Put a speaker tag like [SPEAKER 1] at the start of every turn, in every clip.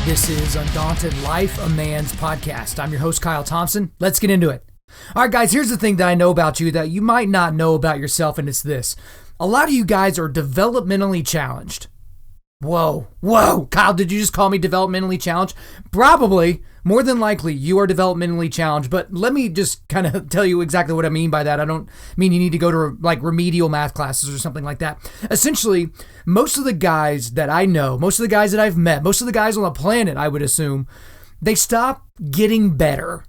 [SPEAKER 1] This is Undaunted.Life, a man's podcast. I'm your host, Kyle Thompson. Let's get into it. All right, guys, here's the thing that I know about you that you might not know about yourself, and it's this. A lot of you guys are developmentally challenged. Whoa, Kyle, did you just call me developmentally challenged? Probably, more than likely, you are developmentally challenged, but let me just kind of tell you exactly what I mean by that. I don't mean you need to go to like remedial math classes or something like that. Essentially, most of the guys that I know, most of the guys that I've met, most of the guys on the planet, I would assume, they stop getting better.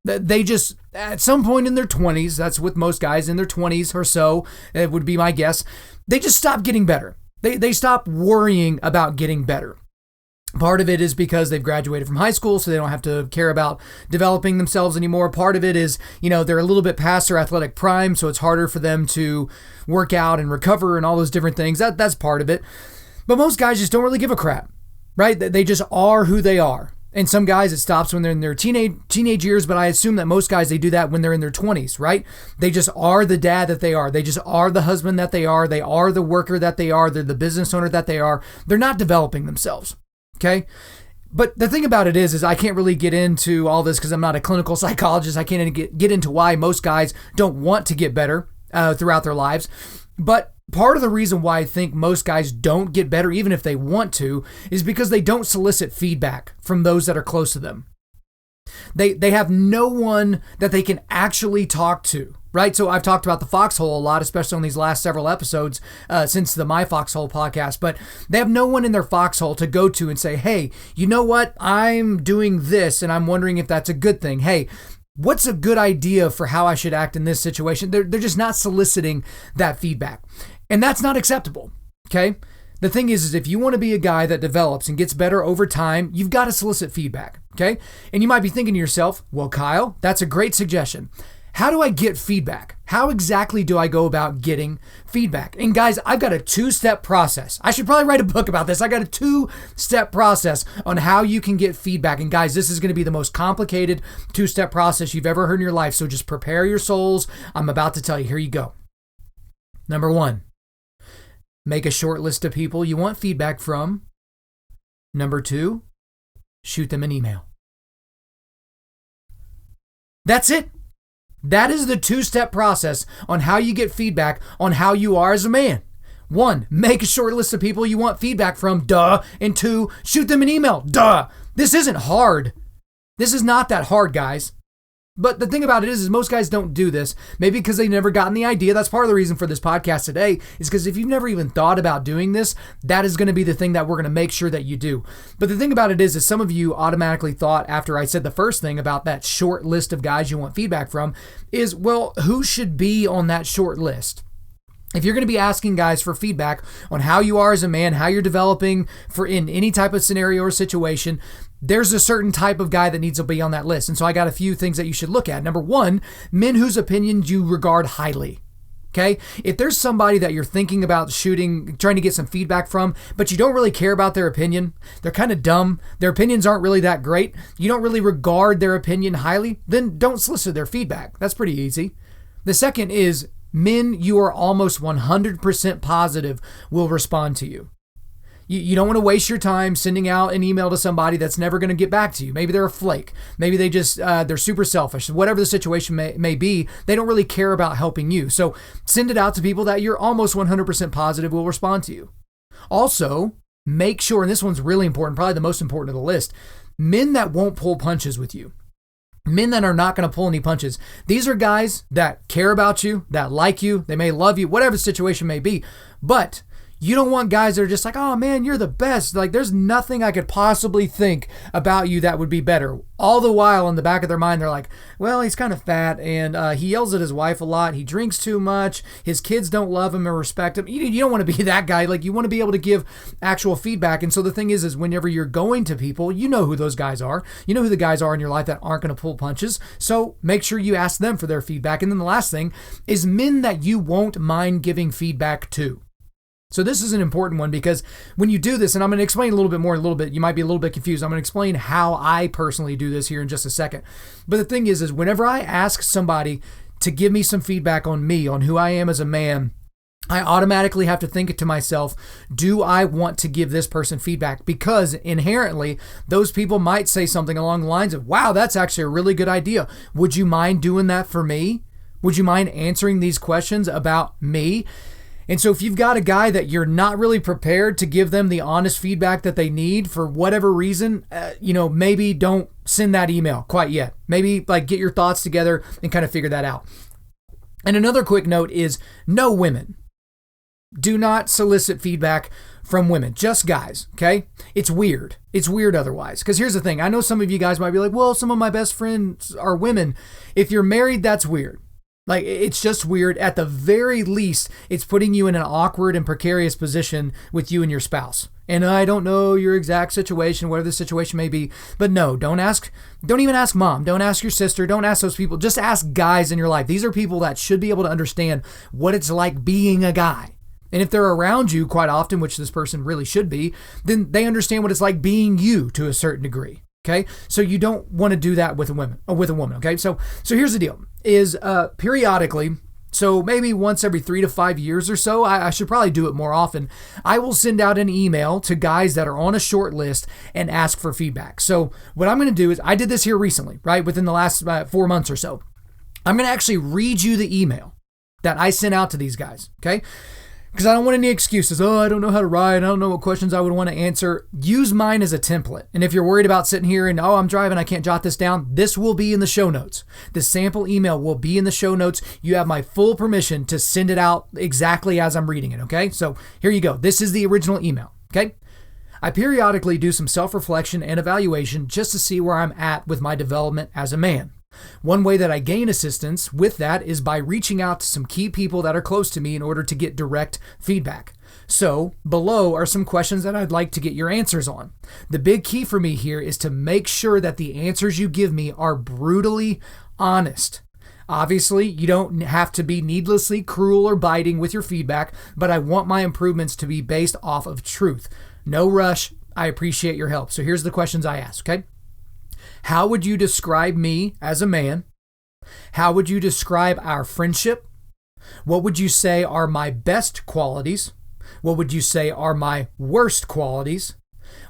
[SPEAKER 1] They just, at some point in their 20s, that's with most guys in their 20s or so, it would be my guess, they just stop getting better. They stop worrying about getting better. Part of it is because they've graduated from high school, so they don't have to care about developing themselves anymore. Part of it is, they're a little bit past their athletic prime, so it's harder for them to work out and recover and all those different things. That's part of it. But most guys just don't really give a crap, right? They just are who they are. And some guys, it stops when they're in their teenage years, but I assume that most guys, they do that when they're in their 20s, right? They just are the dad that they are. They just are the husband that they are. They are the worker that they are. They're the business owner that they are. They're not developing themselves, okay? But the thing about it is I can't really get into all this because I'm not a clinical psychologist. I can't get into why most guys don't want to get better throughout their lives. But part of the reason why I think most guys don't get better, even if they want to, is because they don't solicit feedback from those that are close to them. They have no one that they can actually talk to, right? So I've talked about the foxhole a lot, especially on these last several episodes since the My Foxhole podcast, but they have no one in their foxhole to go to and say, hey, you know what? I'm doing this and I'm wondering if that's a good thing. Hey, what's a good idea for how I should act in this situation? They're just not soliciting that feedback. And that's not acceptable, okay? The thing is if you want to be a guy that develops and gets better over time, you've got to solicit feedback, okay? And you might be thinking to yourself, well, Kyle, that's a great suggestion. How do I get feedback? How exactly do I go about getting feedback? And guys, I've got a 2-step process. I should probably write a book about this. I got a 2-step process on how you can get feedback. And guys, this is going to be the most complicated 2-step process you've ever heard in your life. So just prepare your souls. I'm about to tell you. Here you go. Number 1, make a short list of people you want feedback from. Number 2, shoot them an email. That's it. That is the 2-step process on how you get feedback on how you are as a man. 1, make a short list of people you want feedback from, duh. And 2, shoot them an email, duh. This isn't hard. This is not that hard, guys. But the thing about it is most guys don't do this, maybe because they've never gotten the idea. That's part of the reason for this podcast today, is because if you've never even thought about doing this, that is going to be the thing that we're going to make sure that you do. But the thing about it is some of you automatically thought after I said the first thing about that short list of guys you want feedback from is, well, who should be on that short list? If you're going to be asking guys for feedback on how you are as a man, how you're developing for in any type of scenario or situation, there's a certain type of guy that needs to be on that list. And so I got a few things that you should look at. Number 1, men whose opinions you regard highly. Okay? If there's somebody that you're thinking about trying to get some feedback from, but you don't really care about their opinion, they're kind of dumb, their opinions aren't really that great, you don't really regard their opinion highly, then don't solicit their feedback. That's pretty easy. The second is men you are almost 100% positive will respond to you. You don't want to waste your time sending out an email to somebody that's never going to get back to you. Maybe they're a flake. Maybe they just, they're super selfish. Whatever the situation may be, they don't really care about helping you. So send it out to people that you're almost 100% positive will respond to you. Also, make sure, and this one's really important, probably the most important of the list, men that won't pull punches with you. Men that are not going to pull any punches. These are guys that care about you, that like you, they may love you, whatever the situation may be, but you don't want guys that are just like, oh man, you're the best. Like there's nothing I could possibly think about you that would be better. All the while in the back of their mind, they're like, well, he's kind of fat and he yells at his wife a lot. He drinks too much. His kids don't love him or respect him. You don't want to be that guy. Like you want to be able to give actual feedback. And so the thing is whenever you're going to people, you know who those guys are. You know who the guys are in your life that aren't going to pull punches. So make sure you ask them for their feedback. And then the last thing is men that you won't mind giving feedback to. So this is an important one because when you do this, and I'm going to explain a little bit, you might be a little bit confused. I'm going to explain how I personally do this here in just a second. But the thing is whenever I ask somebody to give me some feedback on me, on who I am as a man, I automatically have to think to myself, do I want to give this person feedback? Because inherently, those people might say something along the lines of, wow, that's actually a really good idea. Would you mind doing that for me? Would you mind answering these questions about me? And so if you've got a guy that you're not really prepared to give them the honest feedback that they need for whatever reason, maybe don't send that email quite yet. Maybe get your thoughts together and kind of figure that out. And another quick note is no women. Do not solicit feedback from women, just guys, okay? It's weird. It's weird otherwise. Because here's the thing. I know some of you guys might be like, well, some of my best friends are women. If you're married, that's weird. It's just weird. At the very least, it's putting you in an awkward and precarious position with you and your spouse. And I don't know your exact situation, whatever the situation may be. But no, don't even ask mom. Don't ask your sister. Don't ask those people. Just ask guys in your life. These are people that should be able to understand what it's like being a guy. And if they're around you quite often, which this person really should be, then they understand what it's like being you to a certain degree. Okay. So you don't want to do that with a woman. Okay. So here's the deal is periodically, so maybe once every 3 to 5 years or so, I should probably do it more often. I will send out an email to guys that are on a short list and ask for feedback. So what I'm going to do is I did this here recently, right? Within the last 4 months or so, I'm going to actually read you the email that I sent out to these guys. Okay. Because I don't want any excuses. Oh, I don't know how to write. I don't know what questions I would want to answer. Use mine as a template. And if you're worried about sitting here and, I'm driving, I can't jot this down, this will be in the show notes. The sample email will be in the show notes. You have my full permission to send it out exactly as I'm reading it, okay? So here you go. This is the original email, okay? I periodically do some self-reflection and evaluation just to see where I'm at with my development as a man. One way that I gain assistance with that is by reaching out to some key people that are close to me in order to get direct feedback. So below are some questions that I'd like to get your answers on. The big key for me here is to make sure that the answers you give me are brutally honest. Obviously, you don't have to be needlessly cruel or biting with your feedback, but I want my improvements to be based off of truth. No rush. I appreciate your help. So here's the questions I ask, okay? How would you describe me as a man? How would you describe our friendship? What would you say are my best qualities? What would you say are my worst qualities?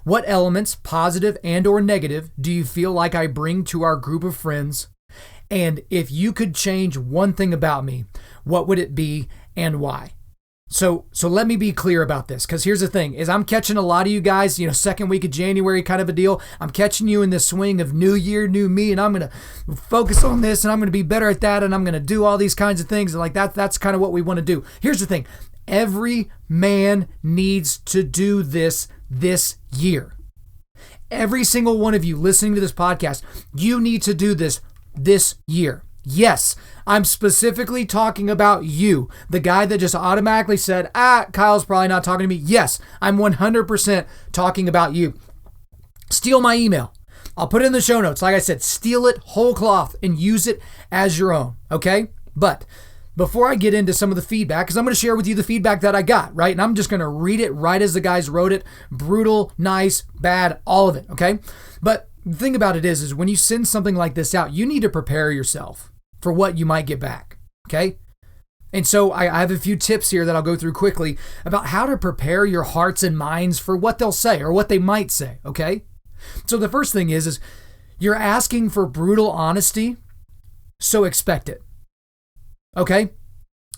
[SPEAKER 1] What elements, positive and or negative, do you feel like I bring to our group of friends? And if you could change one thing about me, what would it be and why? So let me be clear about this, because here's the thing, is I'm catching a lot of you guys, second week of January kind of a deal. I'm catching you in this swing of new year, new me, and I'm going to focus on this, and I'm going to be better at that, and I'm going to do all these kinds of things. And that's kind of what we want to do. Here's the thing. Every man needs to do this year. Every single one of you listening to this podcast, you need to do this year. Yes, I'm specifically talking about you, the guy that just automatically said, Kyle's probably not talking to me. Yes, I'm 100% talking about you. Steal my email. I'll put it in the show notes. Like I said, steal it whole cloth and use it as your own, okay? But before I get into some of the feedback, because I'm going to share with you the feedback that I got, right? And I'm just going to read it right as the guys wrote it. Brutal, nice, bad, all of it, okay? But the thing about it is when you send something like this out, you need to prepare yourself for what you might get back, okay? And so I have a few tips here that I'll go through quickly about how to prepare your hearts and minds for what they'll say or what they might say, okay? So the first thing is you're asking for brutal honesty, so expect it, okay?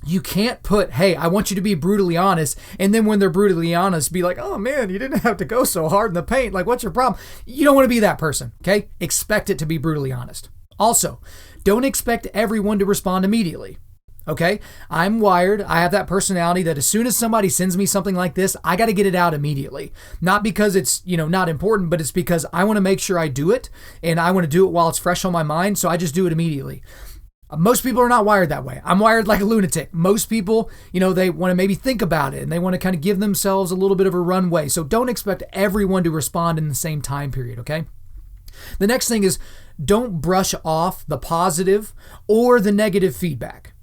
[SPEAKER 1] You can't put, hey, I want you to be brutally honest, and then when they're brutally honest, be like, oh man, you didn't have to go so hard in the paint. Like, what's your problem? You don't want to be that person, okay? Expect it to be brutally honest. Also, don't expect everyone to respond immediately, okay? I'm wired. I have that personality that as soon as somebody sends me something like this, I got to get it out immediately. Not because it's, not important, but it's because I want to make sure I do it, and I want to do it while it's fresh on my mind, so I just do it immediately. Most people are not wired that way. I'm wired like a lunatic. Most people, they want to maybe think about it, and they want to kind of give themselves a little bit of a runway. So don't expect everyone to respond in the same time period, okay? The next thing is don't brush off the positive or the negative feedback.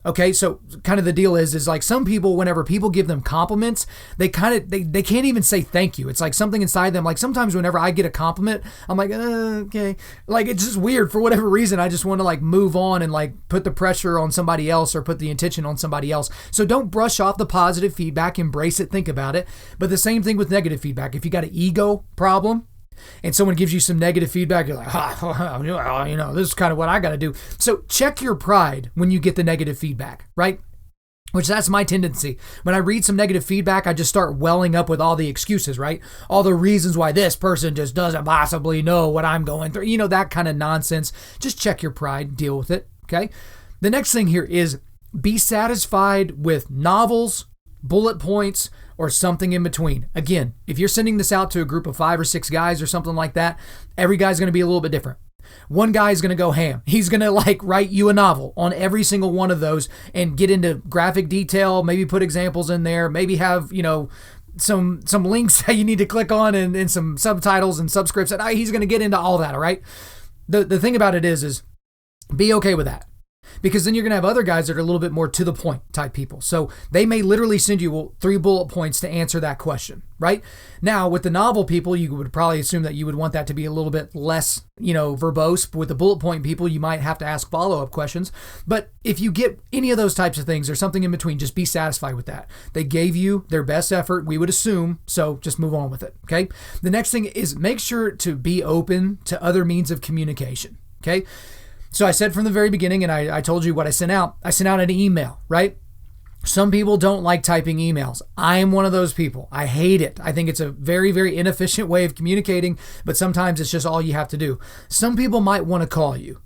[SPEAKER 1] Okay, so kind of the deal is like some people, whenever people give them compliments, they can't even say thank you. It's like something inside them. Like sometimes whenever I get a compliment, I'm like, okay. Like it's just weird for whatever reason. I just want to like move on and like put the pressure on somebody else or put the intention on somebody else. So don't brush off the positive feedback, embrace it, think about it. But the same thing with negative feedback. If you got an ego problem, and someone gives you some negative feedback, you're like, this is kind of what I got to do. So check your pride when you get the negative feedback, right? Which that's my tendency. When I read some negative feedback, I just start welling up with all the excuses, right? All the reasons why this person just doesn't possibly know what I'm going through. That kind of nonsense. Just check your pride, deal with it, okay? The next thing here is be satisfied with novels, bullet points, or something in between. Again, if you're sending this out to a group of 5 or 6 guys or something like that, every guy's going to be a little bit different. One guy is going to go ham. He's going to like write you a novel on every single one of those and get into graphic detail, maybe put examples in there, maybe have, some links that you need to click on and some subtitles and subscripts. And he's going to get into all that, all right? The thing about it is be okay with that. Because then you're going to have other guys that are a little bit more to the point type people. So they may literally send you 3 bullet points to answer that question, right? Now, with the novel people, you would probably assume that you would want that to be a little bit less, verbose. With the bullet point people, you might have to ask follow-up questions. But if you get any of those types of things or something in between, just be satisfied with that. They gave you their best effort, we would assume, so just move on with it, okay? The next thing is make sure to be open to other means of communication, okay? So I said from the very beginning, and I told you what I sent out. I sent out an email, right? Some people don't like typing emails. I am one of those people. I hate it. I think it's a very, very inefficient way of communicating, but sometimes it's just all you have to do. Some people might want to call you.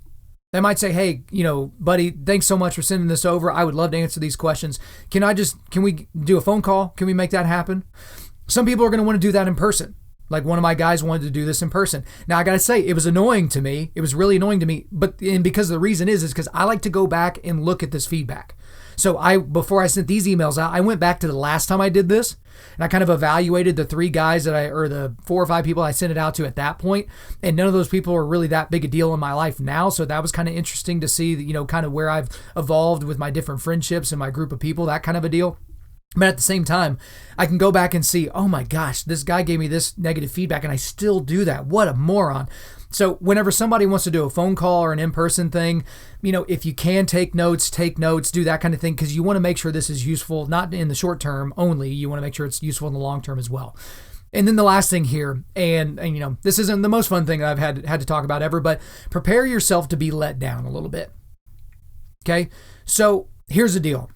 [SPEAKER 1] They might say, hey, buddy, thanks so much for sending this over. I would love to answer these questions. Can we do a phone call? Can we make that happen? Some people are going to want to do that in person. Like one of my guys wanted to do this in person. Now I got to say, it was annoying to me. It was really annoying to me. And because the reason is because I like to go back and look at this feedback. So before I sent these emails out, I went back to the last time I did this and I kind of evaluated the 3 guys or the 4 or 5 people I sent it out to at that point. And none of those people are really that big a deal in my life now. So that was kind of interesting to see, kind of where I've evolved with my different friendships and my group of people, that kind of a deal. But at the same time, I can go back and see, oh my gosh, this guy gave me this negative feedback and I still do that. What a moron. So whenever somebody wants to do a phone call or an in-person thing, if you can take notes, do that kind of thing, because you want to make sure this is useful, not in the short term only. You want to make sure it's useful in the long term as well. And then the last thing here, and this isn't the most fun thing I've had to talk about ever, but prepare yourself to be let down a little bit. Okay? So here's the deal.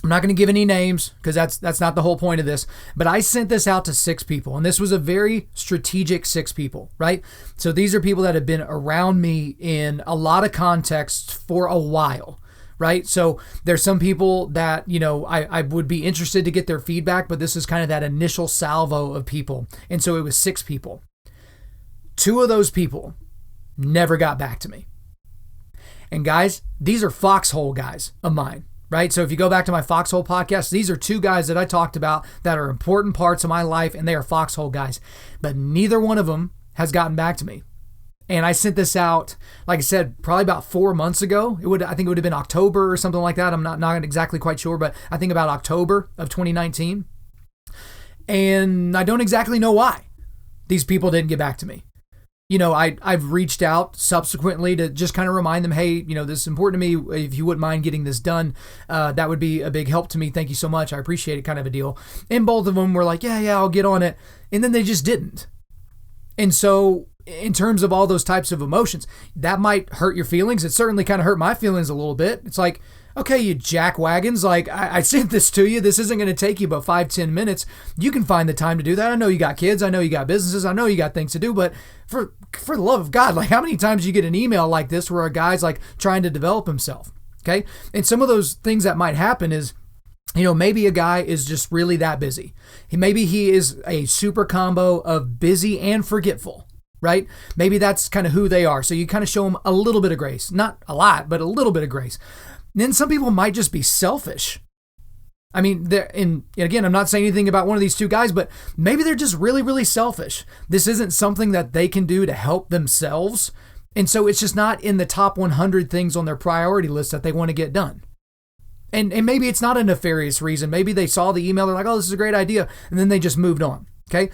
[SPEAKER 1] I'm not going to give any names because that's not the whole point of this, but I sent this out to 6 people, and this was a very strategic 6 people, right? So these are people that have been around me in a lot of contexts for a while, right? So there's some people that, I would be interested to get their feedback, but this is kind of that initial salvo of people. And so it was 6 people. 2 of those people never got back to me. And guys, these are foxhole guys of mine. Right? So if you go back to my Foxhole podcast, these are 2 guys that I talked about that are important parts of my life, and they are Foxhole guys. But neither one of them has gotten back to me. And I sent this out, like I said, probably about 4 months ago. I think it would have been October or something like that. I'm not exactly quite sure, but I think about October of 2019. And I don't exactly know why these people didn't get back to me. I've reached out subsequently to just kind of remind them, hey, this is important to me. If you wouldn't mind getting this done, that would be a big help to me. Thank you so much. I appreciate it, kind of a deal. And both of them were like, yeah, I'll get on it. And then they just didn't. And so in terms of all those types of emotions, that might hurt your feelings. It certainly kind of hurt my feelings a little bit. It's like, okay, you jackwagons, like I sent this to you. This isn't going to take you but 5-10 minutes. You can find the time to do that. I know you got kids. I know you got businesses. I know you got things to do, but for the love of God, like how many times do you get an email like this where a guy's like trying to develop himself? Okay. And some of those things that might happen is, maybe a guy is just really that busy. Maybe he is a super combo of busy and forgetful. Right? Maybe that's kind of who they are. So you kind of show them a little bit of grace, not a lot, but a little bit of grace. Then some people might just be selfish. I mean, and again, I'm not saying anything about one of these 2 guys, but maybe they're just really, really selfish. This isn't something that they can do to help themselves. And so it's just not in the top 100 things on their priority list that they want to get done. And maybe it's not a nefarious reason. Maybe they saw the email, they're like, oh, this is a great idea. And then they just moved on. Okay.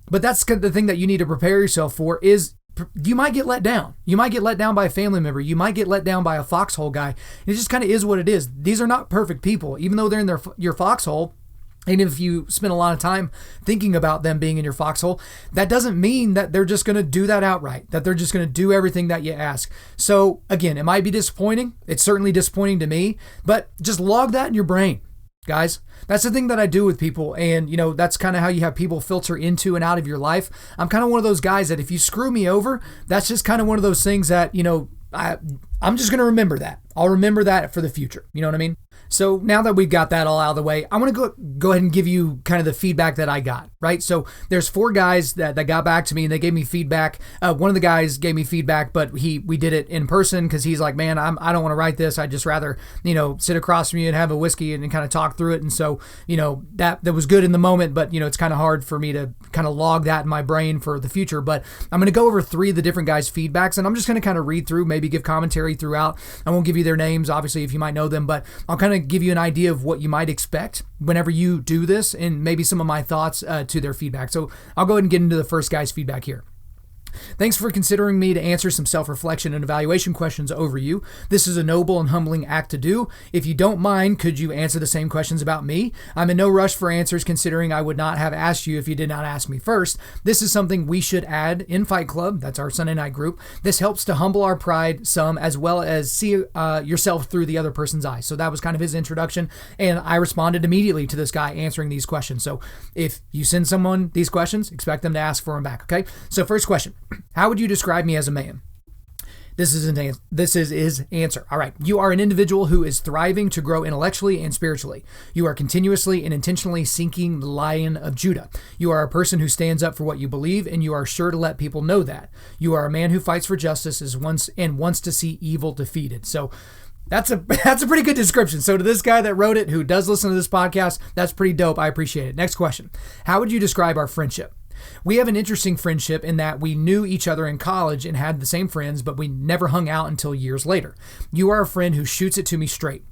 [SPEAKER 1] But that's the thing that you need to prepare yourself for is you might get let down. You might get let down by a family member. You might get let down by a foxhole guy. It just kind of is what it is. These are not perfect people. Even though they're in your foxhole, and if you spend a lot of time thinking about them being in your foxhole, that doesn't mean that they're just going to do that outright, that they're just going to do everything that you ask. So again, it might be disappointing. It's certainly disappointing to me, but just log that in your brain, guys. That's the thing that I do with people. And, that's kind of how you have people filter into and out of your life. I'm kind of one of those guys that if you screw me over, that's just kind of one of those things that, I'm just going to remember that. I'll remember that for the future. You know what I mean? So now that we've got that all out of the way, I want to go ahead and give you kind of the feedback that I got, right? So there's 4 guys that got back to me and they gave me feedback. One of the guys gave me feedback, but we did it in person because he's like, man, I don't want to write this. I'd just rather, sit across from you and have a whiskey and kind of talk through it. And so, that was good in the moment, but, it's kind of hard for me to kind of log that in my brain for the future. But I'm going to go over 3 of the different guys' feedbacks and I'm just going to kind of read through, maybe give commentary throughout. I won't give you their names, obviously, if you might know them, but I'll kind of give you an idea of what you might expect whenever you do this and maybe some of my thoughts to their feedback. So I'll go ahead and get into the first guy's feedback here. Thanks for considering me to answer some self-reflection and evaluation questions over you. This is a noble and humbling act to do. If you don't mind, could you answer the same questions about me? I'm in no rush for answers considering I would not have asked you if you did not ask me first. This is something we should add in Fight Club. That's our Sunday night group. This helps to humble our pride some as well as see yourself through the other person's eyes. So that was kind of his introduction. And I responded immediately to this guy answering these questions. So if you send someone these questions, expect them to ask for them back. Okay. So first question. How would you describe me as a man? This is his answer. All right. You are an individual who is thriving to grow intellectually and spiritually. You are continuously and intentionally seeking the Lion of Judah. You are a person who stands up for what you believe, and you are sure to let people know that. You are a man who fights for justice and wants to see evil defeated. So that's a pretty good description. So to this guy that wrote it, who does listen to this podcast, that's pretty dope. I appreciate it. Next question. How would you describe our friendship? We have an interesting friendship in that we knew each other in college and had the same friends, but we never hung out until years later. You are a friend who shoots it to me straight.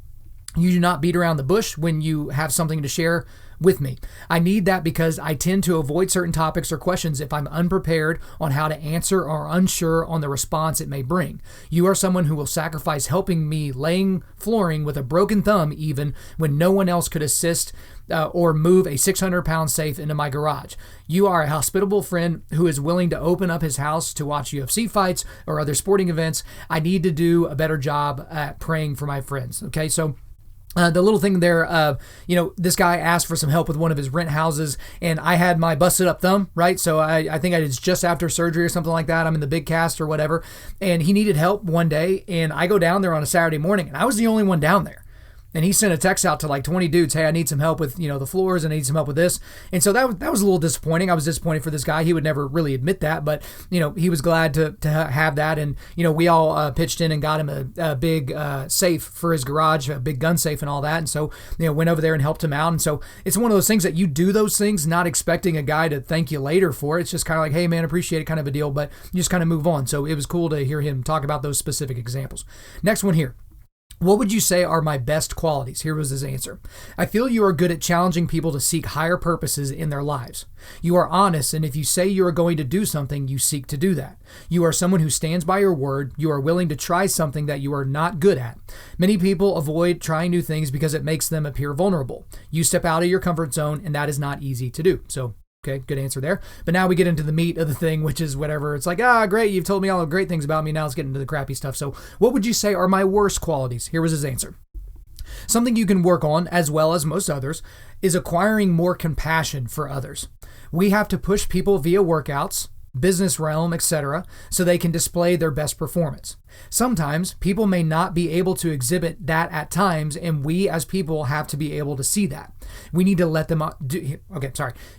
[SPEAKER 1] You do not beat around the bush when you have something to share with me. I need that because I tend to avoid certain topics or questions if I'm unprepared on how to answer or unsure on the response it may bring. You are someone who will sacrifice helping me laying flooring with a broken thumb even when no one else could assist or move a 600-pound safe into my garage. You are a hospitable friend who is willing to open up his house to watch UFC fights or other sporting events. I need to do a better job at praying for my friends. Okay, so the little thing there, this guy asked for some help with one of his rent houses, and I had my busted up thumb, right? So I think I did just after surgery or something like that. I'm in the big cast or whatever, and he needed help one day, and I go down there on a Saturday morning, and I was the only one down there. And he sent a text out to like 20 dudes, hey, I need some help with, the floors, and I need some help with this. And so that was a little disappointing. I was disappointed for this guy. He would never really admit that, but, he was glad to have that. And, we all pitched in and got him a big safe for his garage, a big gun safe and all that. And so, went over there and helped him out. And so it's one of those things that you do those things, not expecting a guy to thank you later for it. It's just kind of like, hey, man, appreciate it kind of a deal, but you just kind of move on. So it was cool to hear him talk about those specific examples. Next one here. What would you say are my best qualities? Here was his answer. I feel you are good at challenging people to seek higher purposes in their lives. You are honest, and if you say you are going to do something, you seek to do that. You are someone who stands by your word. You are willing to try something that you are not good at. Many people avoid trying new things because it makes them appear vulnerable. You step out of your comfort zone, and that is not easy to do. So, okay, good answer there. But now we get into the meat of the thing, which is whatever. It's like, great, you've told me all the great things about me. Now let's get into the crappy stuff. So what would you say are my worst qualities? Here was his answer. Something you can work on, as well as most others, is acquiring more compassion for others. We have to push people via workouts, business realm, etc., so they can display their best performance. Sometimes people may not be able to exhibit that at times, and we as people have to be able to see that. We need to let them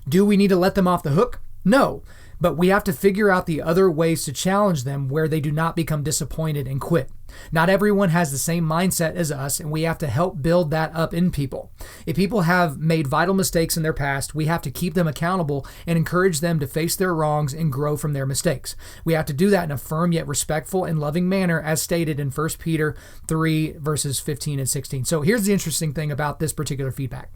[SPEAKER 1] do we need to let them off the hook? No. but we have to figure out the other ways to challenge them where they do not become disappointed and quit. Not everyone has the same mindset as us, and we have to help build that up in people. If people have made vital mistakes in their past, we have to keep them accountable and encourage them to face their wrongs and grow from their mistakes. We have to do that in a firm yet respectful and loving manner, as stated in 1 Peter 3, verses 15 and 16. So here's the interesting thing about this particular feedback,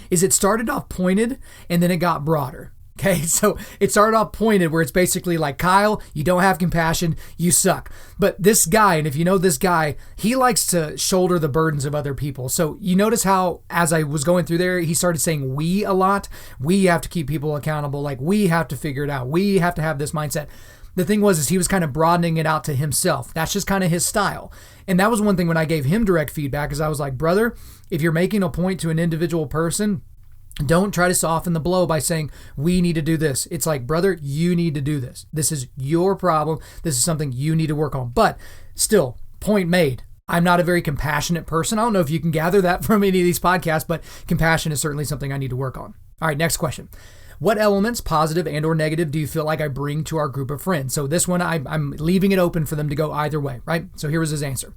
[SPEAKER 1] is it started off pointed and then it got broader. Okay, so it started off pointed where it's basically like, Kyle, you don't have compassion, you suck. But this guy, and if you know this guy, he likes to shoulder the burdens of other people. So you notice how, as I was going through there, he started saying we a lot. We have to keep people accountable. Like, we have to figure it out. We have to have this mindset. The thing was, is he was kind of broadening it out to himself. That's just kind of his style. And that was one thing when I gave him direct feedback, is I was like, brother, if you're making a point to an individual person, don't try to soften the blow by saying, we need to do this. It's like, brother, you need to do this. This is your problem. This is something you need to work on. But still, point made. I'm not a very compassionate person. I don't know if you can gather that from any of these podcasts, but compassion is certainly something I need to work on. All right, next question. What elements, positive and or negative, do you feel like I bring to our group of friends? So this one, I'm leaving it open for them to go either way, right? So here was his answer.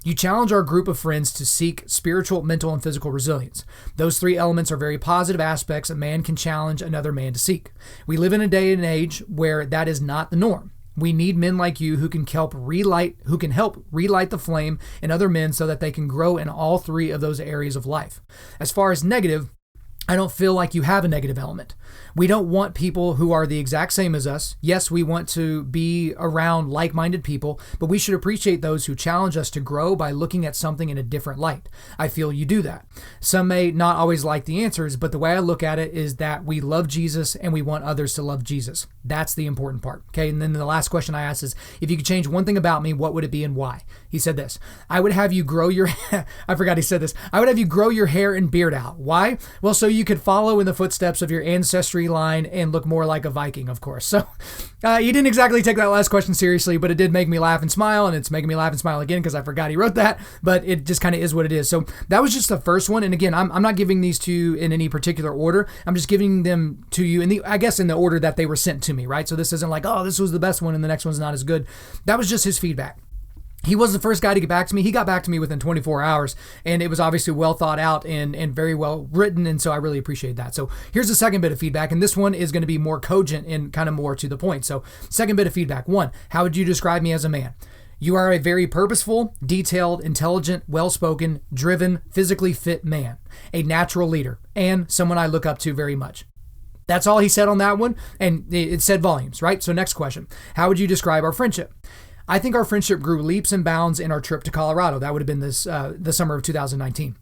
[SPEAKER 1] You challenge our group of friends to seek spiritual, mental, and physical resilience. Those three elements are very positive aspects a man can challenge another man to seek. We live in a day and age where that is not the norm. We need men like you who can help relight the flame in other men so that they can grow in all three of those areas of life. As far as negative, I don't feel like you have a negative element. We don't want people who are the exact same as us. Yes, we want to be around like-minded people, but we should appreciate those who challenge us to grow by looking at something in a different light. I feel you do that. Some may not always like the answers, but the way I look at it is that we love Jesus and we want others to love Jesus. That's the important part. Okay. And then the last question I asked is, if you could change one thing about me, what would it be and why? He said this, I would have you grow your, I forgot he said this. I would have you grow your hair and beard out. Why? Well, so you could follow in the footsteps of your ancestry line and look more like a Viking, of course. So he didn't exactly take that last question seriously, but it did make me laugh and smile, and it's making me laugh and smile again because I forgot he wrote that, but it just kind of is what it is. So that was just the first one. And again, I'm not giving these to you in any particular order. I'm just giving them to you in the order that they were sent to me, right? So this isn't like, oh, this was the best one and the next one's not as good. That was just his feedback. He was the first guy to get back to me. He got back to me within 24 hours, and it was obviously well thought out and very well written, and so I really appreciate that. So here's the second bit of feedback, and this one is going to be more cogent and kind of more to the point. So second bit of feedback. 1, how would you describe me as a man? You are a very purposeful, detailed, intelligent, well-spoken, driven, physically fit man, a natural leader, and someone I look up to very much. That's all he said on that one, and it said volumes, right? So next question. How would you describe our friendship? I think our friendship grew leaps and bounds in our trip to Colorado. That would have been the summer of 2019.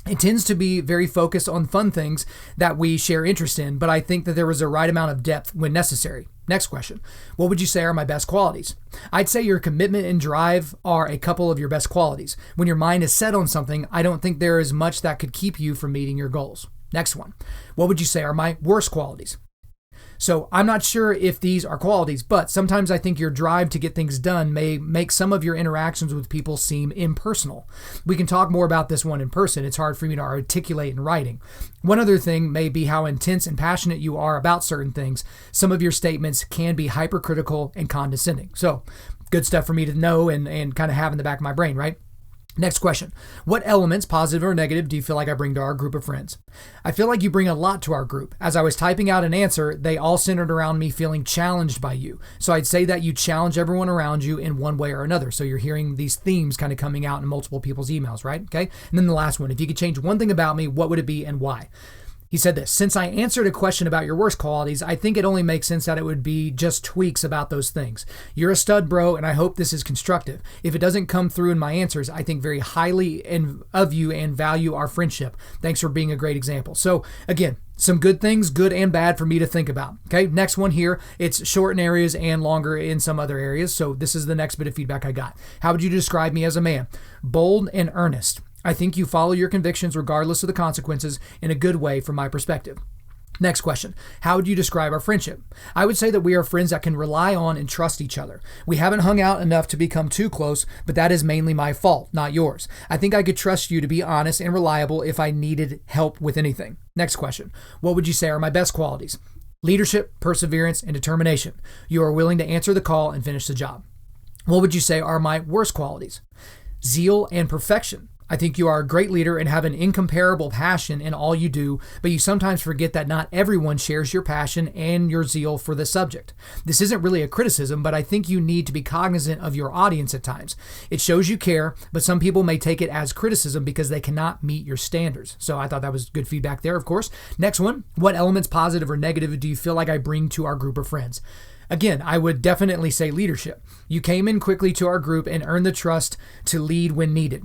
[SPEAKER 1] It tends to be very focused on fun things that we share interest in, but I think that there was a right amount of depth when necessary. Next question. What would you say are my best qualities? I'd say your commitment and drive are a couple of your best qualities. When your mind is set on something, I don't think there is much that could keep you from meeting your goals. Next one. What would you say are my worst qualities? So I'm not sure if these are qualities, but sometimes I think your drive to get things done may make some of your interactions with people seem impersonal. We can talk more about this one in person. It's hard for me to articulate in writing. One other thing may be how intense and passionate you are about certain things. Some of your statements can be hypercritical and condescending. So good stuff for me to know and kind of have in the back of my brain, right? Next question. What elements, positive or negative, do you feel like I bring to our group of friends? I feel like you bring a lot to our group. As I was typing out an answer, they all centered around me feeling challenged by you. So I'd say that you challenge everyone around you in one way or another. So you're hearing these themes kind of coming out in multiple people's emails, right? Okay. And then the last one, if you could change one thing about me, what would it be and why? He said this, since I answered a question about your worst qualities, I think it only makes sense that it would be just tweaks about those things. You're a stud, bro, and I hope this is constructive. If it doesn't come through in my answers, I think very highly of you and value our friendship. Thanks for being a great example. So again, some good things, good and bad for me to think about. Okay, next one here. It's short in areas and longer in some other areas. So this is the next bit of feedback I got. How would you describe me as a man? Bold and earnest. I think you follow your convictions regardless of the consequences in a good way from my perspective. Next question. How would you describe our friendship? I would say that we are friends that can rely on and trust each other. We haven't hung out enough to become too close, but that is mainly my fault, not yours. I think I could trust you to be honest and reliable if I needed help with anything. Next question. What would you say are my best qualities? Leadership, perseverance, and determination. You are willing to answer the call and finish the job. What would you say are my worst qualities? Zeal and perfection. I think you are a great leader and have an incomparable passion in all you do, but you sometimes forget that not everyone shares your passion and your zeal for the subject. This isn't really a criticism, but I think you need to be cognizant of your audience at times. It shows you care, but some people may take it as criticism because they cannot meet your standards. So I thought that was good feedback there, of course. Next one, what elements, positive or negative, do you feel like I bring to our group of friends? Again, I would definitely say leadership. You came in quickly to our group and earned the trust to lead when needed.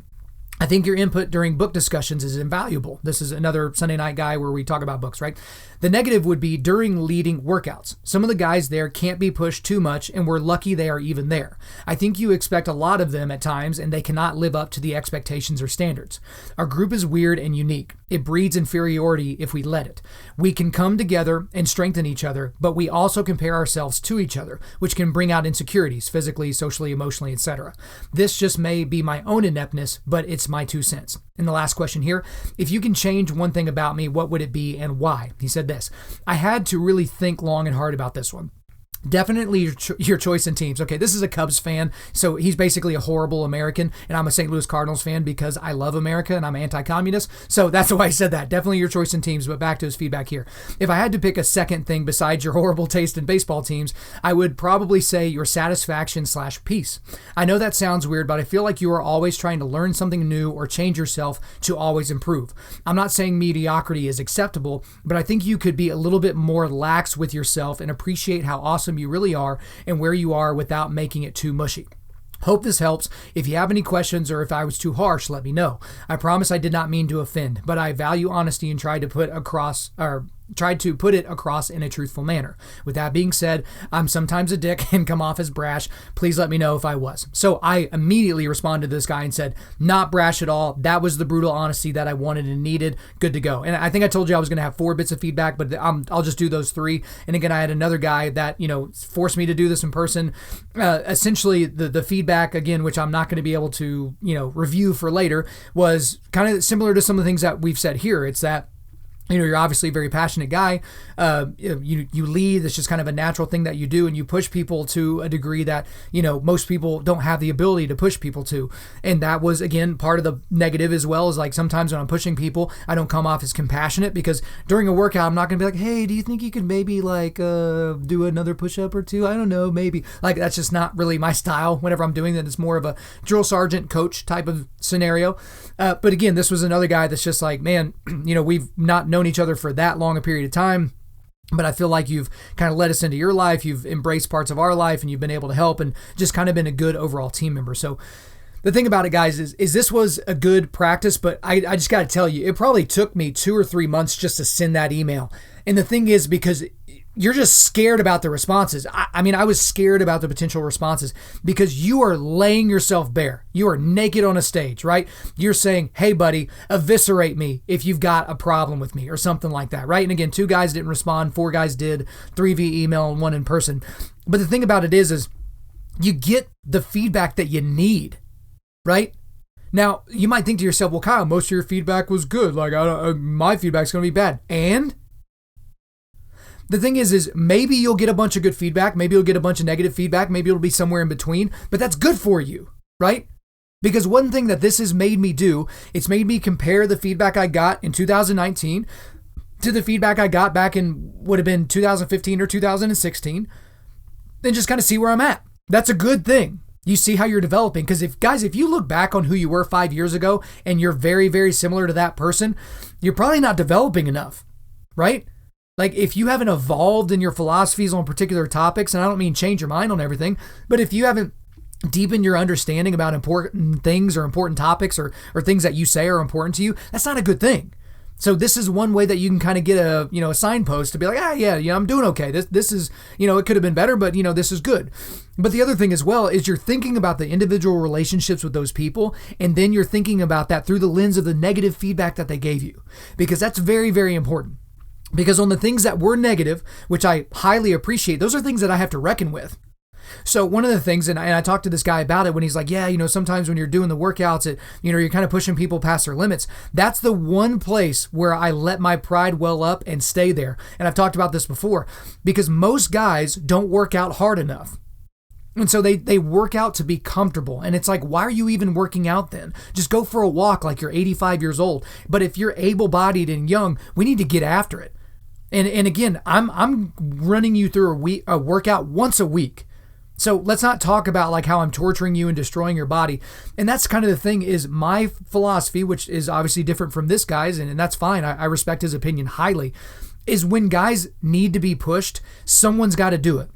[SPEAKER 1] I think your input during book discussions is invaluable. This is another Sunday night guy where we talk about books, right? The negative would be during leading workouts. Some of the guys there can't be pushed too much, and we're lucky they are even there. I think you expect a lot of them at times, and they cannot live up to the expectations or standards. Our group is weird and unique. It breeds inferiority if we let it. We can come together and strengthen each other, but we also compare ourselves to each other, which can bring out insecurities, physically, socially, emotionally, etc. This just may be my own ineptness, but it's my 2 cents. And the last question here, if you can change one thing about me, what would it be and why? He said this. I had to really think long and hard about this one. Definitely your choice in teams. Okay, this is a Cubs fan, so he's basically a horrible American, and I'm a St. Louis Cardinals fan because I love America and I'm anti-communist, so that's why I said that. Definitely your choice in teams, but back to his feedback here. If I had to pick a second thing besides your horrible taste in baseball teams, I would probably say your satisfaction/peace. I know that sounds weird, but I feel like you are always trying to learn something new or change yourself to always improve. I'm not saying mediocrity is acceptable, but I think you could be a little bit more lax with yourself and appreciate how awesome you really are and where you are without making it too mushy. Hope this helps. If you have any questions or if I was too harsh, let me know. I promise I did not mean to offend, but I value honesty and tried to put it across in a truthful manner. With that being said, I'm sometimes a dick and come off as brash. Please let me know if I was. So I immediately responded to this guy and said, not brash at all. That was the brutal honesty that I wanted and needed. Good to go. And I think I told you I was going to have 4 bits of feedback, but I'll just do those 3. And again, I had another guy that, forced me to do this in person. Essentially, the feedback, again, which I'm not going to be able to, review for later, was kind of similar to some of the things that we've said here. It's that, you're obviously a very passionate guy. You lead. It's just kind of a natural thing that you do, and you push people to a degree that, most people don't have the ability to push people to. And that was, again, part of the negative as well, is like sometimes when I'm pushing people, I don't come off as compassionate because during a workout, I'm not going to be like, hey, do you think you could maybe do another push-up or 2? I don't know, maybe. Like, that's just not really my style whenever I'm doing that. It's more of a drill sergeant coach type of scenario. But again, this was another guy that's just like, man, we've not known each other for that long a period of time, but I feel like you've kind of led us into your life. You've embraced parts of our life and you've been able to help and just kind of been a good overall team member. So the thing about it, guys, is this was a good practice, but I just got to tell you, it probably took me 2 or 3 months just to send that email. And the thing is, because you're just scared about the responses. I was scared about the potential responses because you are laying yourself bare. You are naked on a stage, right? You're saying, hey, buddy, eviscerate me if you've got a problem with me or something like that, right? And again, 2 guys didn't respond, 4 guys did, 3 via email and 1 in person. But the thing about it is you get the feedback that you need, right? Now, you might think to yourself, well, Kyle, most of your feedback was good. Like, my feedback's going to be bad. And the thing is maybe you'll get a bunch of good feedback. Maybe you'll get a bunch of negative feedback. Maybe it'll be somewhere in between, but that's good for you, right? Because one thing that this has made me do, it's made me compare the feedback I got in 2019 to the feedback I got back in would have been 2015 or 2016, and just kind of see where I'm at. That's a good thing. You see how you're developing. Because if you look back on who you were 5 years ago and you're very, very similar to that person, you're probably not developing enough, right? Like, if you haven't evolved in your philosophies on particular topics, and I don't mean change your mind on everything, but if you haven't deepened your understanding about important things or important topics or things that you say are important to you, that's not a good thing. So this is one way that you can kind of get a signpost to be like, I'm doing okay. This is, it could have been better, but this is good. But the other thing as well is you're thinking about the individual relationships with those people, and then you're thinking about that through the lens of the negative feedback that they gave you, because that's very, very important. Because on the things that were negative, which I highly appreciate, those are things that I have to reckon with. So one of the things, and I talked to this guy about it when he's like, yeah, sometimes when you're doing the workouts, you're kind of pushing people past their limits. That's the one place where I let my pride well up and stay there. And I've talked about this before, because most guys don't work out hard enough. And so they work out to be comfortable. And it's like, why are you even working out then? Just go for a walk like you're 85 years old. But if you're able-bodied and young, we need to get after it. And again, I'm running you through a workout once a week. So let's not talk about like how I'm torturing you and destroying your body. And that's kind of the thing, is my philosophy, which is obviously different from this guy's, and that's fine. I respect his opinion highly, is when guys need to be pushed, someone's got to do it.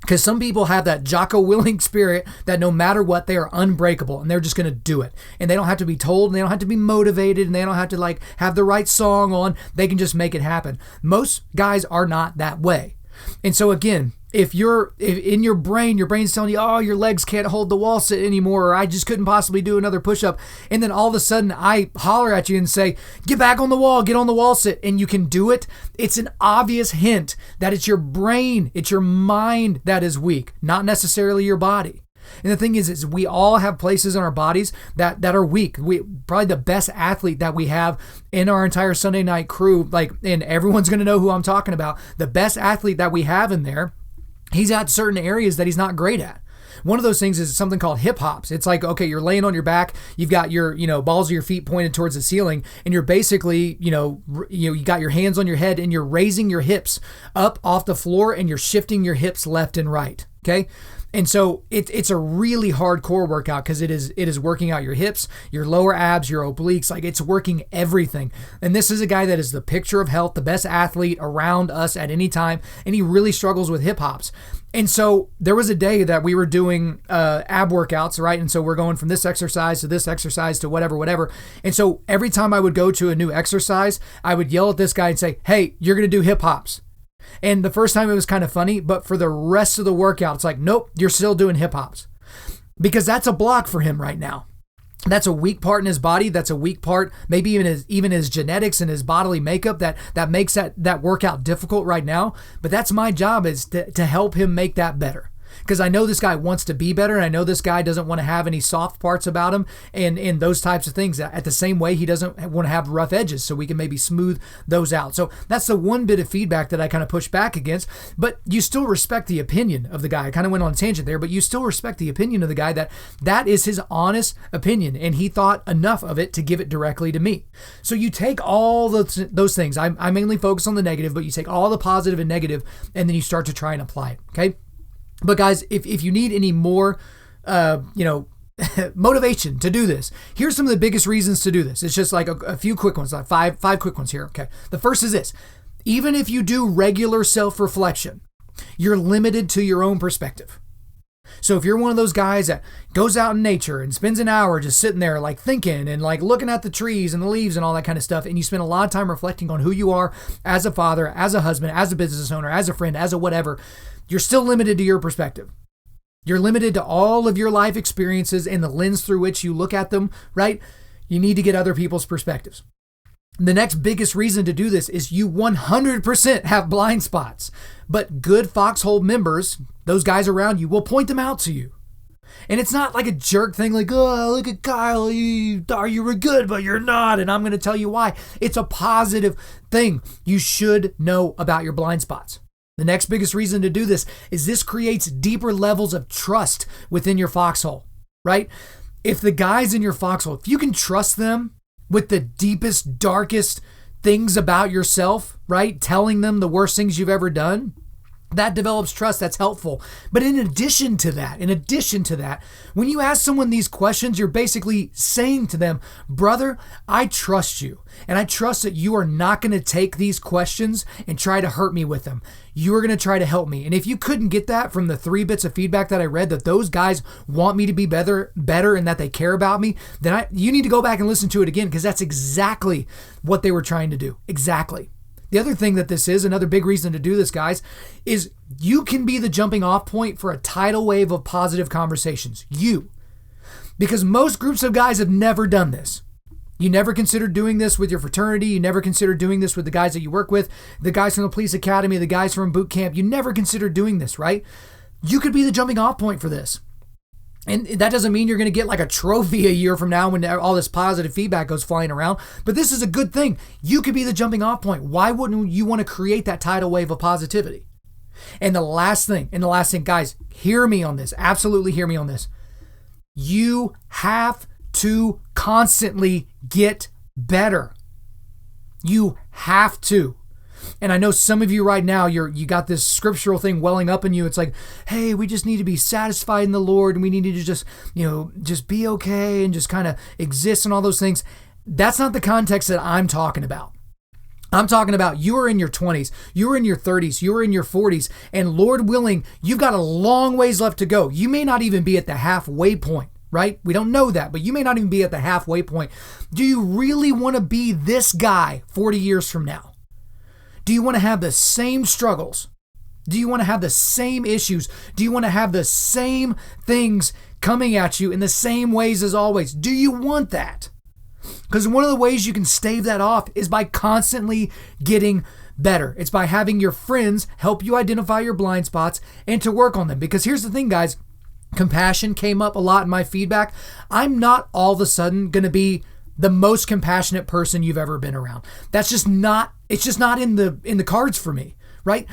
[SPEAKER 1] Because some people have that Jocko Willing spirit that no matter what, they are unbreakable and they're just going to do it. And they don't have to be told, and they don't have to be motivated, and they don't have to like have the right song on. They can just make it happen. Most guys are not that way. And so again, if in your brain's telling you, oh, your legs can't hold the wall sit anymore, or I just couldn't possibly do another push-up, and then all of a sudden I holler at you and say, get back on the wall, get on the wall sit, and you can do it, it's an obvious hint that it's your brain, it's your mind that is weak, not necessarily your body. And the thing is we all have places in our bodies that are weak. Probably the best athlete that we have in our entire Sunday night crew, and everyone's going to know who I'm talking about. The best athlete that we have in there, he's got certain areas that he's not great at. One of those things is something called hip hops. It's like, okay, you're laying on your back, you've got your, balls of your feet pointed towards the ceiling, and you're basically, you got your hands on your head and you're raising your hips up off the floor and you're shifting your hips left and right. Okay. And so it's a really hardcore workout because it is working out your hips, your lower abs, your obliques, like it's working everything. And this is a guy that is the picture of health, the best athlete around us at any time, and he really struggles with hip hops. And so there was a day that we were doing ab workouts, right? And so we're going from this exercise to whatever. And so every time I would go to a new exercise, I would yell at this guy and say, hey, you're going to do hip hops. And the first time it was kind of funny, but for the rest of the workout, it's like, nope, you're still doing hip hops. Because that's a block for him right now. That's a weak part in his body. That's a weak part, maybe even his genetics and his bodily makeup that makes that workout difficult right now. But that's my job, is to help him make that better. Because I know this guy wants to be better, and I know this guy doesn't want to have any soft parts about him and those types of things. At the same way, he doesn't want to have rough edges, so we can maybe smooth those out. So that's the one bit of feedback that I kind of push back against, but you still respect the opinion of the guy. I kind of went on a tangent there, but you still respect the opinion of the guy, that is his honest opinion, and he thought enough of it to give it directly to me. So you take all those things. I mainly focus on the negative, but you take all the positive and negative, and then you start to try and apply it, okay? But guys, if you need any more, motivation to do this, here's some of the biggest reasons to do this. It's just like a few quick ones, like five quick ones here. Okay. The first is this: even if you do regular self-reflection, you're limited to your own perspective. So if you're one of those guys that goes out in nature and spends an hour just sitting there like thinking and like looking at the trees and the leaves and all that kind of stuff, and you spend a lot of time reflecting on who you are as a father, as a husband, as a business owner, as a friend, as a whatever, you're still limited to your perspective. You're limited to all of your life experiences and the lens through which you look at them, right? You need to get other people's perspectives. The next biggest reason to do this is you 100% have blind spots, but good foxhole members, those guys around you, will point them out to you. And it's not like a jerk thing like, oh, look at Kyle, you were good, but you're not, and I'm going to tell you why. It's a positive thing. You should know about your blind spots. The next biggest reason to do this is this creates deeper levels of trust within your foxhole, right? If the guys in your foxhole, if you can trust them with the deepest, darkest things about yourself, right? Telling them the worst things you've ever done, that develops trust. That's helpful. But in addition to that, when you ask someone these questions, you're basically saying to them, brother, I trust you. And I trust that you are not going to take these questions and try to hurt me with them. You are going to try to help me. And if you couldn't get that from the 3 bits of feedback that I read, that those guys want me to be better, and that they care about me, then you need to go back and listen to it again, because that's exactly what they were trying to do. Exactly. The other thing that this is, another big reason to do this, guys, is you can be the jumping off point for a tidal wave of positive conversations. Because most groups of guys have never done this. You never considered doing this with your fraternity. You never considered doing this with the guys that you work with, the guys from the police academy, the guys from boot camp. You never considered doing this, right? You could be the jumping off point for this. And that doesn't mean you're going to get like a trophy a year from now when all this positive feedback goes flying around. But this is a good thing. You could be the jumping off point. Why wouldn't you want to create that tidal wave of positivity? And the last thing, guys, hear me on this. Absolutely hear me on this. You have to constantly get better. You have to. And I know some of you right now, you got this scriptural thing welling up in you. It's like, hey, we just need to be satisfied in the Lord, and we need to just be okay and just kind of exist and all those things. That's not the context that I'm talking about. I'm talking about you are in your 20s, you are in your 30s, you are in your 40s, and Lord willing, you've got a long ways left to go. You may not even be at the halfway point, right? We don't know that, but you may not even be at the halfway point. Do you really want to be this guy 40 years from now? Do you want to have the same struggles? Do you want to have the same issues? Do you want to have the same things coming at you in the same ways as always? Do you want that? Because one of the ways you can stave that off is by constantly getting better. It's by having your friends help you identify your blind spots and to work on them. Because here's the thing, guys. Compassion came up a lot in my feedback. I'm not all of a sudden going to be the most compassionate person you've ever been around. That's just not, it's just not in the cards for me, right?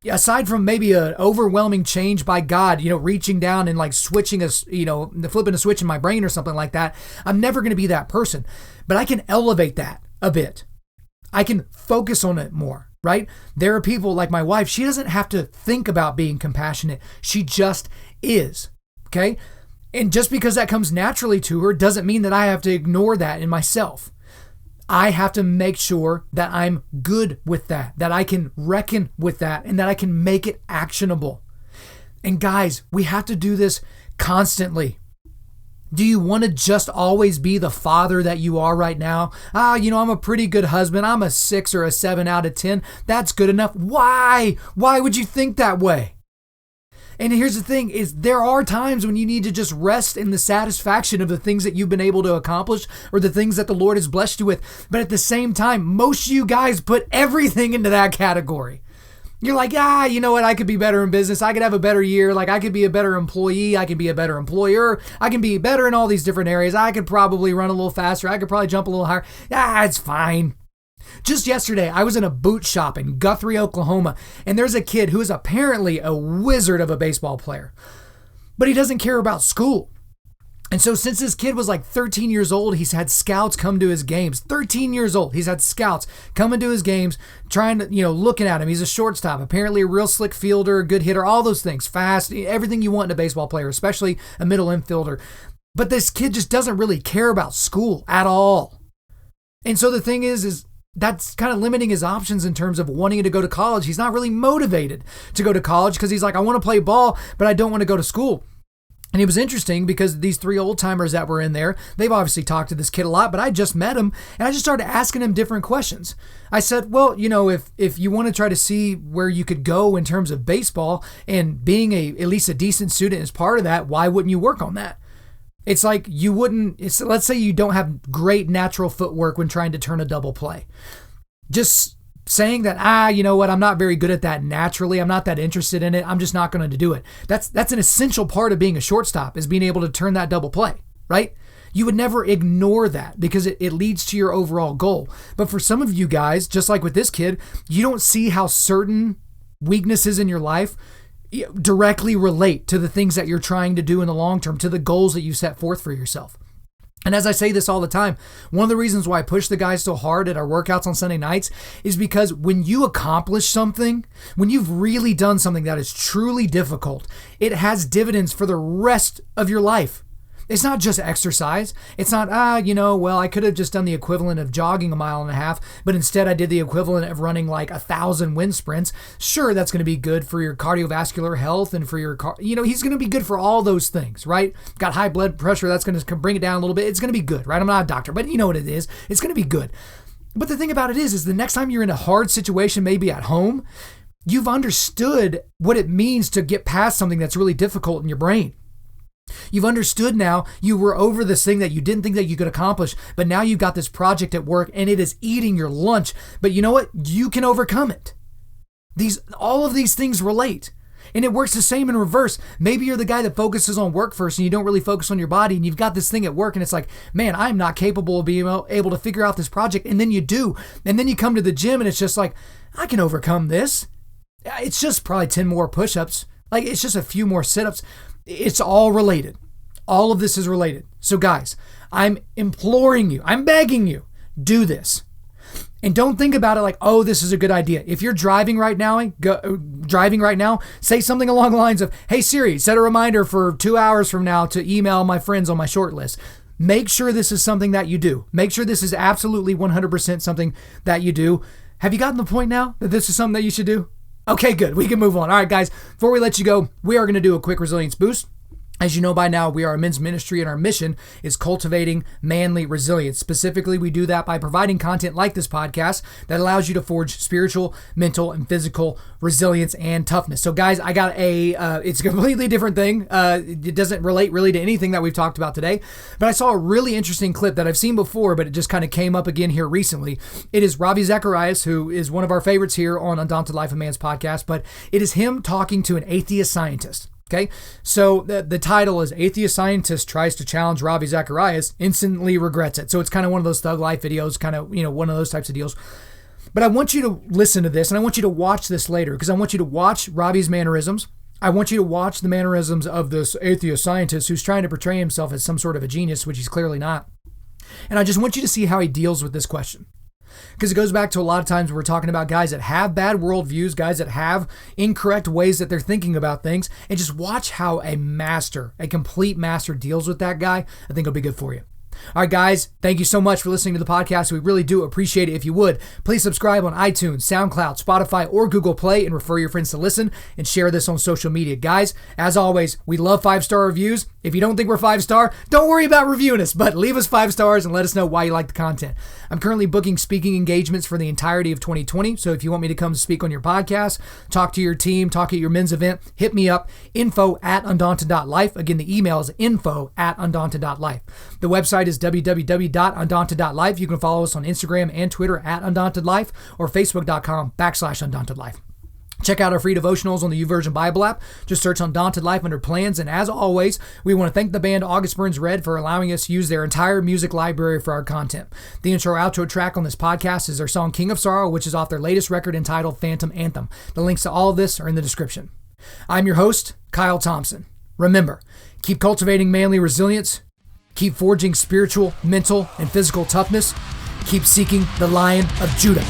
[SPEAKER 1] Aside from maybe an overwhelming change by God, reaching down and like switching flipping a switch in my brain or something like that, I'm never going to be that person. But I can elevate that a bit. I can focus on it more, right? There are people like my wife, she doesn't have to think about being compassionate. She just is, okay? And just because that comes naturally to her doesn't mean that I have to ignore that in myself. I have to make sure that I'm good with that I can reckon with that, and that I can make it actionable. And guys, we have to do this constantly. Do you want to just always be the father that you are right now? I'm a pretty good husband. I'm a 6 or a 7 out of 10. That's good enough. Why? Why would you think that way? And here's the thing is there are times when you need to just rest in the satisfaction of the things that you've been able to accomplish or the things that the Lord has blessed you with. But at the same time, most of you guys put everything into that category. You're like, you know what? I could be better in business. I could have a better year. Like I could be a better employee. I could be a better employer. I can be better in all these different areas. I could probably run a little faster. I could probably jump a little higher. It's fine. Just yesterday, I was in a boot shop in Guthrie, Oklahoma, and there's a kid who is apparently a wizard of a baseball player, but he doesn't care about school. And so since this kid was like 13 years old, he's had scouts come to his games. 13 years old, he's had scouts coming to his games, trying to, looking at him. He's a shortstop, apparently a real slick fielder, good hitter, all those things, fast, everything you want in a baseball player, especially a middle infielder. But this kid just doesn't really care about school at all. And so the thing is that's kind of limiting his options in terms of wanting to go to college. He's not really motivated to go to college because he's like, I want to play ball, but I don't want to go to school. And it was interesting because these 3 old timers that were in there, they've obviously talked to this kid a lot, but I just met him and I just started asking him different questions. I said, well, if you want to try to see where you could go in terms of baseball and being at least a decent student is part of that, why wouldn't you work on that? It's like let's say you don't have great natural footwork when trying to turn a double play. Just saying that, you know what, I'm not very good at that naturally. I'm not that interested in it. I'm just not going to do it. That's an essential part of being a shortstop is being able to turn that double play, right? You would never ignore that because it leads to your overall goal. But for some of you guys, just like with this kid, you don't see how certain weaknesses in your life directly relate to the things that you're trying to do in the long term, to the goals that you set forth for yourself. And as I say this all the time, one of the reasons why I push the guys so hard at our workouts on Sunday nights is because when you accomplish something, when you've really done something that is truly difficult, it has dividends for the rest of your life. It's not just exercise. It's not, I could have just done the equivalent of jogging 1.5 miles, but instead I did the equivalent of running like 1,000 wind sprints. Sure, that's going to be good for your cardiovascular health and for your, he's going to be good for all those things, right? Got high blood pressure. That's going to bring it down a little bit. It's going to be good, right? I'm not a doctor, but you know what it is. It's going to be good. But the thing about it is the next time you're in a hard situation, maybe at home, you've understood what it means to get past something that's really difficult in your brain. You've understood now, you were over this thing that you didn't think that you could accomplish, but now you've got this project at work and it is eating your lunch. But you know what? You can overcome it. All of these things relate. And it works the same in reverse. Maybe you're the guy that focuses on work first and you don't really focus on your body, and you've got this thing at work and it's like, man, I'm not capable of being able to figure out this project. And then you do. And then you come to the gym and it's just like, I can overcome this. It's just probably 10 more push-ups. Like, it's just a few more sit-ups. It's all related. All of this is related. So guys, I'm imploring you, I'm begging you, do this. And don't think about it like, oh, this is a good idea. If you're driving right now, say something along the lines of, hey Siri, set a reminder for 2 hours from now to email my friends on my short list. Make sure this is something that you do. Make sure this is absolutely 100% something that you do. Have you gotten the point now that this is something that you should do? Okay, good. We can move on. All right, guys, before we let you go, we are going to do a quick resilience boost. As you know by now, we are a men's ministry and our mission is cultivating manly resilience. Specifically, we do that by providing content like this podcast that allows you to forge spiritual, mental, and physical resilience and toughness. So guys, I got it's a completely different thing. It doesn't relate really to anything that we've talked about today, but I saw a really interesting clip that I've seen before, but it just kind of came up again here recently. It is Ravi Zacharias, who is one of our favorites here on Undaunted.Life, a man's podcast, but it is him talking to an atheist scientist. Okay, so the title is Atheist Scientist Tries to Challenge Ravi Zacharias, Instantly Regrets It. So it's kind of one of those thug life videos, kind of, one of those types of deals. But I want you to listen to this and I want you to watch this later because I want you to watch Ravi's mannerisms. I want you to watch the mannerisms of this atheist scientist who's trying to portray himself as some sort of a genius, which he's clearly not. And I just want you to see how he deals with this question. Because it goes back to a lot of times we're talking about guys that have bad worldviews, guys that have incorrect ways that they're thinking about things, and just watch how a complete master deals with that guy. I think it'll be good for you. All right, guys, thank you so much for listening to the podcast. We really do appreciate it. If you would, please subscribe on iTunes, SoundCloud, Spotify, or Google Play and refer your friends to listen and share this on social media. Guys, as always, we love 5-star reviews. If you don't think we're 5-star, don't worry about reviewing us, but leave us 5 stars and let us know why you like the content. I'm currently booking speaking engagements for the entirety of 2020, so if you want me to come speak on your podcast, talk to your team, talk at your men's event, hit me up, info@Undaunted.Life. Again, the email is info@Undaunted.Life. The website is www.Undaunted.Life. You can follow us on Instagram and Twitter @Undaunted.Life or Facebook.com/Undaunted.Life. Check out our free devotionals on the YouVersion Bible app. Just search Undaunted.Life under plans. And as always, we want to thank the band August Burns Red for allowing us to use their entire music library for our content. The intro-outro track on this podcast is their song King of Sorrow, which is off their latest record entitled Phantom Anthem. The links to all of this are in the description. I'm your host, Kyle Thompson. Remember, keep cultivating manly resilience. Keep forging spiritual, mental, and physical toughness. Keep seeking the Lion of Judah.